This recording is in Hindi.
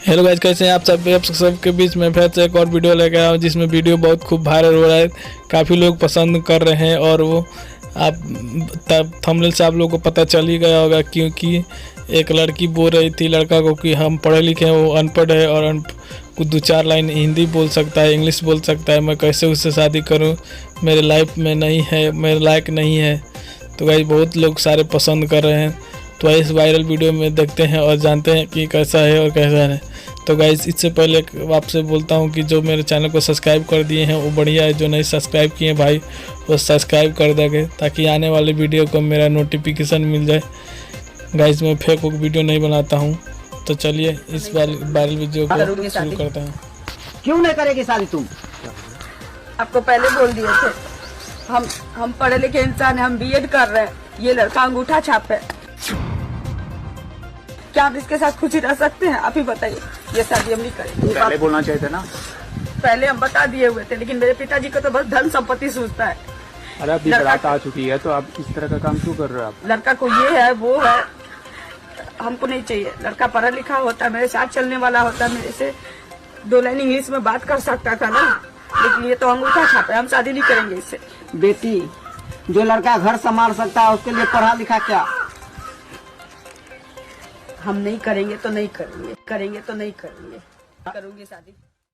हेलो गाइस, कैसे हैं आप सबके बीच में फिर से एक और वीडियो लेकर आया हूँ जिसमें वीडियो बहुत खूब वायरल हो रहा है। काफ़ी लोग पसंद कर रहे हैं और वो आप थंबनेल से आप लोगों को पता चल ही गया होगा, क्योंकि एक लड़की बोल रही थी लड़का को कि हम पढ़े लिखे हैं, वो अनपढ़ है और कुछ 2-4 लाइन हिंदी बोल सकता है, इंग्लिश बोल सकता है, मैं कैसे उससे शादी करूँ, मेरे लाइफ में नहीं है, मेरे लायक नहीं है। तो गाइस बहुत लोग सारे पसंद कर रहे हैं, तो इस वायरल वीडियो में देखते हैं और जानते हैं कि कैसा है और कैसा नहीं। तो गाइस इससे पहले आपसे बोलता हूं कि जो मेरे चैनल को सब्सक्राइब कर दिए हैं वो बढ़िया है, जो नहीं सब्सक्राइब किए हैं भाई वो सब्सक्राइब कर देंगे ताकि आने वाले वीडियो को मेरा नोटिफिकेशन मिल जाए। गाइस मैं फेक वीडियो नहीं बनाता हूं, तो चलिए इस वायरल वीडियो को शुरू करते हैं। क्यों नहीं करेगी शादी तुम? आपको पहले बोल दिए थे, हम पढ़े लिखे इंसान हैं, हम बीएड कर रहे हैं, ये लड़का अंगूठा छाप है। क्या आप इसके साथ खुशी रह सकते हैं? आप ही बताइए। ये शादी हम नहीं करेंगे। पहले बोलना चाहिए था ना। पहले हम बता दिए हुए थे, लेकिन मेरे पिताजी को तो बस धन संपत्ति सूझता है। अरे अभी बारात आ चुकी है तो आप इस तरह का काम क्यों कर रहे हो? आप लड़का को ये है वो है, हमको नहीं चाहिए। लड़का पढ़ा लिखा होता, मेरे साथ चलने वाला होता, मेरे से 2 लाइन इंग्लिश में बात कर सकता था ना, लेकिन ये तो अंगूठा छाप है। हम शादी नहीं करेंगे इससे। बेटी, जो लड़का घर संभाल सकता है उसके लिए पढ़ा लिखा क्या? हम नहीं करेंगे तो नहीं करेंगे, करेंगे तो नहीं करेंगे, करूंगी शादी।